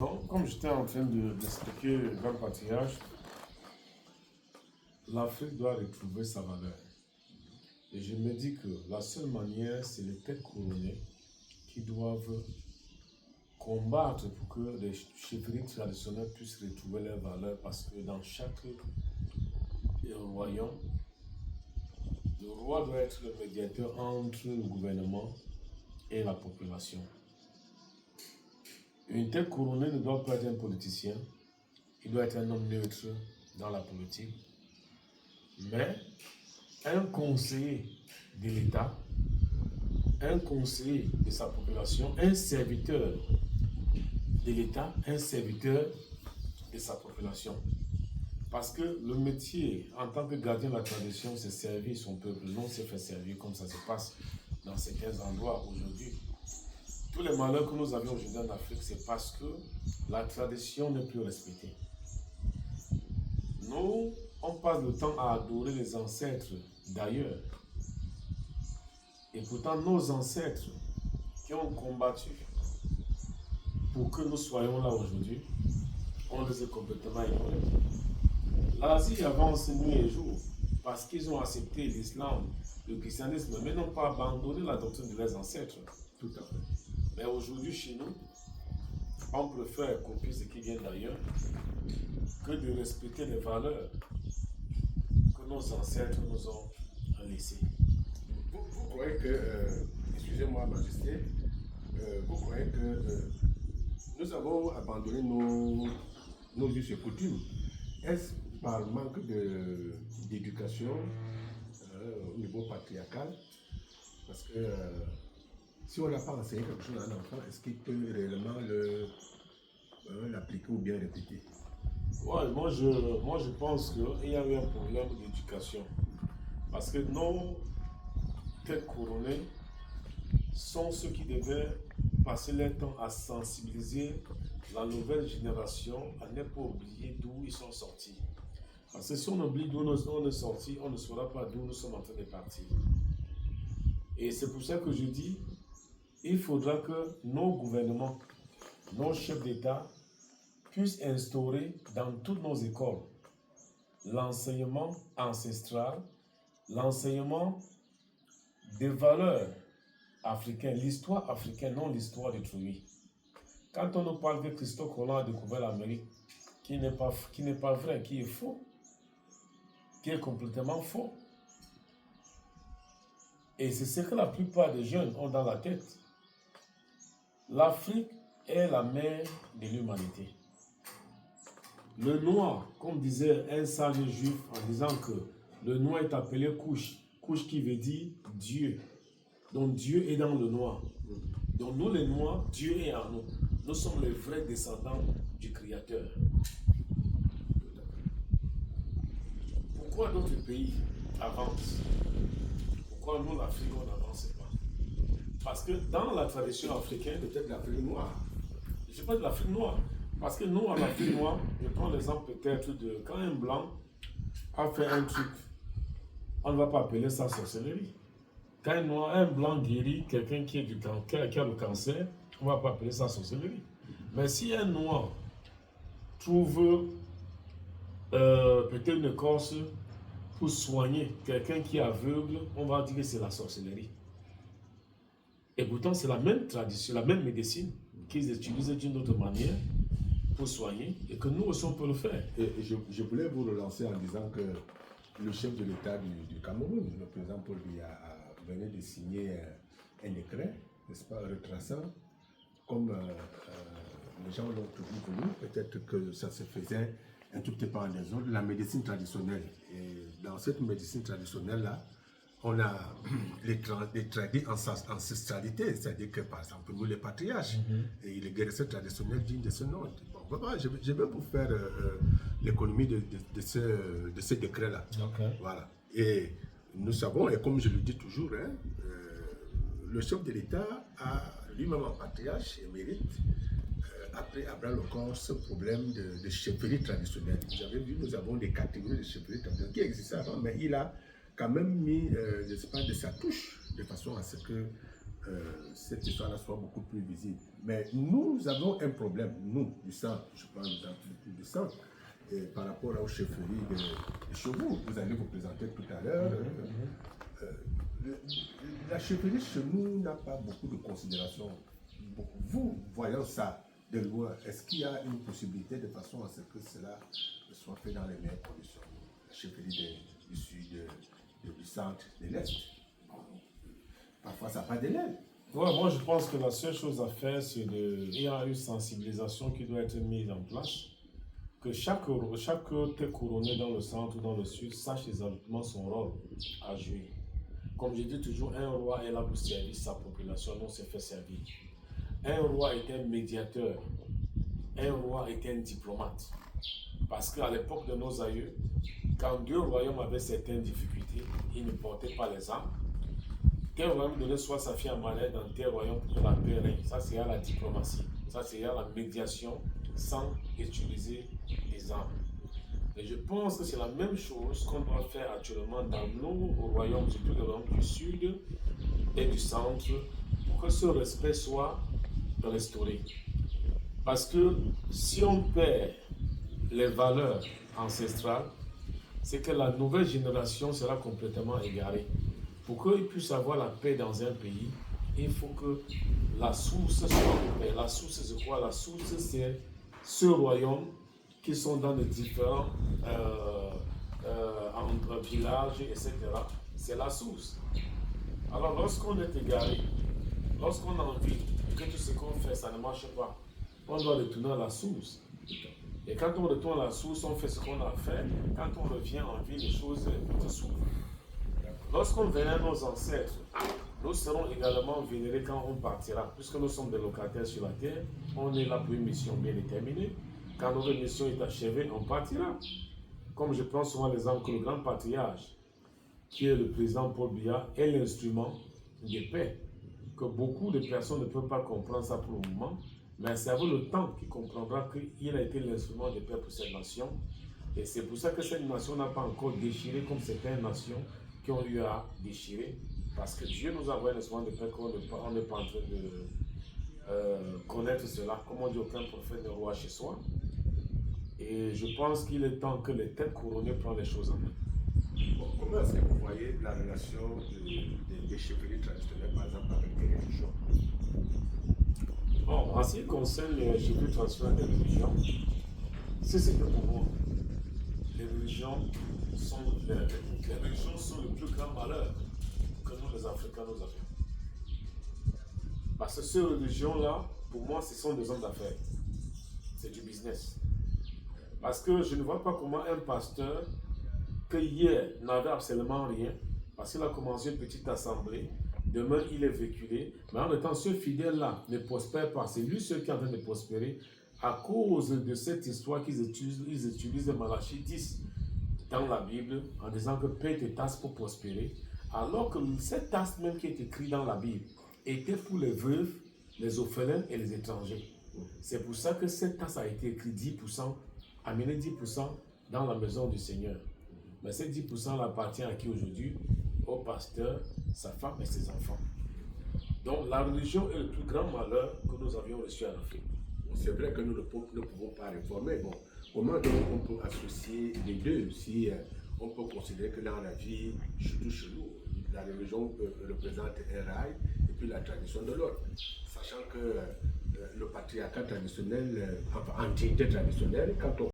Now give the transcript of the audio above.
Donc, comme j'étais en train d'expliquer dans le patriarche, l'Afrique doit retrouver sa valeur. Et je me dis que la seule manière, c'est les têtes couronnées qui doivent combattre pour que les chefferies traditionnelles puissent retrouver leur valeur, parce que dans chaque royaume, le roi doit être le médiateur entre le gouvernement et la population. Une tête couronnée ne doit pas être un politicien, il doit être un homme neutre dans la politique, mais un conseiller de l'État, un conseiller de sa population, un serviteur de l'État, un serviteur de sa population. Parce que le métier en tant que gardien de la tradition, c'est servir son peuple, non se faire servir comme ça se passe dans certains endroits aujourd'hui. Tous les malheurs que nous avions aujourd'hui en Afrique, c'est parce que la tradition n'est plus respectée. Nous, on passe le temps à adorer les ancêtres d'ailleurs. Et pourtant, nos ancêtres qui ont combattu pour que nous soyons là aujourd'hui, on les a complètement ignorés. L'Asie avance nuit et jour parce qu'ils ont accepté l'islam, le christianisme, mais n'ont pas abandonné la doctrine de leurs ancêtres. Tout à fait. Mais aujourd'hui, chez nous, on préfère copier ce qui vient d'ailleurs que de respecter les valeurs que nos ancêtres nous ont laissées. Vous croyez que, excusez-moi, Majesté, vous croyez que nous avons abandonné nos us et coutumes? Est-ce par manque d'éducation au niveau patriarcal? Parce que si on n'a pas enseigné quelque chose à un enfant, est-ce qu'il peut réellement l'appliquer ou bien répéter? Ouais, moi je pense qu'il y a eu un problème d'éducation. Parce que nos têtes couronnées sont ceux qui devaient passer leur temps à sensibiliser la nouvelle génération à ne pas oublier d'où ils sont sortis. Parce que si on oublie d'où on est sorti, on ne saura pas d'où nous sommes en train de partir. Et c'est pour ça que je dis, il faudra que nos gouvernements, nos chefs d'État puissent instaurer dans toutes nos écoles l'enseignement ancestral, l'enseignement des valeurs africaines, l'histoire africaine, non l'histoire d'autrui. Quand on nous parle que Christophe Colomb a découvert l'Amérique, qui n'est pas vrai, qui est faux, qui est complètement faux. Et c'est ce que la plupart des jeunes ont dans la tête. L'Afrique est la mère de l'humanité. Le noir, comme disait un sage juif en disant que le noir est appelé Couche, Couche qui veut dire Dieu. Donc Dieu est dans le noir. Donc nous les noirs, Dieu est en nous. Nous sommes les vrais descendants du Créateur. Pourquoi d'autres pays avancent? Pourquoi nous, l'Afrique, on n'avance pas? Parce que dans la tradition africaine, Peut-être l'Afrique noire. je parle de l'Afrique noire. Parce que nous, en Afrique noire, je prends l'exemple peut-être de quand un blanc a fait un truc, on ne va pas appeler ça sorcellerie. Quand un blanc guérit quelqu'un qui a le cancer, on ne va pas appeler ça sorcellerie. Mais si un noir trouve peut-être une écorce pour soigner quelqu'un qui est aveugle, on va dire que c'est la sorcellerie. Et pourtant, c'est la même tradition, la même médecine qu'ils utilisent d'une autre manière pour soigner, et que nous aussi on peut le faire. Et je voulais vous relancer en disant que le chef de l'État du Cameroun, le président Paul Biya, venait de signer un décret, n'est-ce pas, retraçant, comme les gens l'ont toujours voulu, peut-être que ça se faisait un tout petit peu en désordre, la médecine traditionnelle. Et dans cette médecine traditionnelle-là, on a les tradis ancestralité, c'est-à-dire que par exemple, nous les patriarches, et les guérisseurs traditionnels dignes de ce nom. Bon, voilà, je vais vous faire l'économie de ce décret-là. Okay. Voilà. Et nous savons, et comme je le dis toujours, hein, le chef de l'État a lui-même en patriarche et mérite, après Abraham le corps, ce problème de chefferie traditionnelle. Vous avez vu, nous avons des catégories de chefferie traditionnelle qui existaient avant, mais il a quand même mis l'espace de sa touche, de façon à ce que cette histoire-là soit beaucoup plus visible. Mais nous avons un problème, nous, du centre, je parle du centre, par rapport aux chefferies des chevaux. Vous allez vous présenter tout à l'heure. La chefferie chez nous n'a pas beaucoup de considération. Vous, voyant ça de loin, est-ce qu'il y a une possibilité de façon à ce que cela soit fait dans les meilleures conditions? La chefferie du sud, du centre, de l'est. Parfois, ça n'a pas d'élèves. Ouais, moi, je pense que la seule chose à faire, c'est il y a une sensibilisation qui doit être mise en place. Que chaque tête couronnée dans le centre ou dans le sud sache exactement son rôle à jouer. Comme je dis toujours, un roi est là pour servir sa population, non se fait servir. Un roi est un médiateur, un roi est un diplomate. Parce qu'à l'époque de nos aïeux, quand deux royaumes avaient certaines difficultés, ils ne portaient pas les armes. Tel royaume donnait soit sa fille en mariage dans tel royaume pour que la paix règne. Ça, c'est la diplomatie. Ça, c'est la médiation sans utiliser les armes. Et je pense que c'est la même chose qu'on doit faire actuellement dans nos royaumes, surtout les royaumes du sud et du centre, pour que ce respect soit restauré. Parce que si on perd les valeurs ancestrales, c'est que la nouvelle génération sera complètement égarée. Pour qu'il puisse avoir la paix dans un pays, il faut que la source soit de paix. La source, c'est quoi? La source, c'est ce royaume qui sont dans les différents villages, etc. C'est la source. Alors, lorsqu'on est égaré, lorsqu'on a envie que tout ce qu'on fait, ça ne marche pas, on doit retourner à la source. Et quand on retourne à la source, on fait ce qu'on a fait. Quand on revient en vie, les choses se s'ouvrent. Lorsqu'on vénère nos ancêtres, nous serons également vénérés quand on partira. Puisque nous sommes des locataires sur la terre, on est là pour une mission bien déterminée. Quand notre mission est achevée, on partira. Comme je prends souvent l'exemple que le grand patriarche, qui est le président Paul Biya, est l'instrument de paix. Que beaucoup de personnes ne peuvent pas comprendre ça pour le moment, mais c'est avec le temps qu'il comprendra qu'il a été l'instrument de paix pour cette nation. Et c'est pour ça que cette nation n'a pas encore déchiré comme certaines nations qui ont eu à déchirer, parce que Dieu nous a envoyé un instrument de paix qu'on n'est pas en train de connaître cela. Comme on dit, aucun prophète ne roi chez soi. Et je pense qu'il est temps que les têtes couronnées prennent les choses en main. Bon, comment est-ce que vous voyez la relation des chefferies traditionnelles, par exemple, avec les religions? Bon, en ce qui concerne les chefferies traditionnelles des religions, c'est que pour moi, les religions sont le plus grand malheur que nous, les Africains, nous avons. Parce que ces religions-là, pour moi, ce sont des hommes d'affaires. C'est du business. Parce que je ne vois pas comment un pasteur, que hier n'avait absolument rien, parce qu'il a commencé une petite assemblée, demain il est véhiculé, mais en étant ce fidèle-là ne prospère pas. C'est lui seul qui est en train de prospérer à cause de cette histoire qu'ils utilisent Malachie 10 dans la Bible en disant que paie tes tasses pour prospérer, alors que cette tasse même qui est écrite dans la Bible était pour les veuves, les orphelins et les étrangers. C'est pour ça que cette tasse a été écrite 10%, amener 10% dans la maison du Seigneur. Mais ces 10% appartient à qui aujourd'hui? Au pasteur, sa femme et ses enfants. Donc la religion est le plus grand malheur que nous avions reçu en Afrique. C'est vrai que nous ne pouvons pas réformer. Bon, comment donc on peut associer les deux si on peut considérer que dans la vie, surtout chez nous, la religion représente un rail et puis la tradition de l'autre. Sachant que le patriarcat traditionnel, enfin, entité traditionnelle, quand on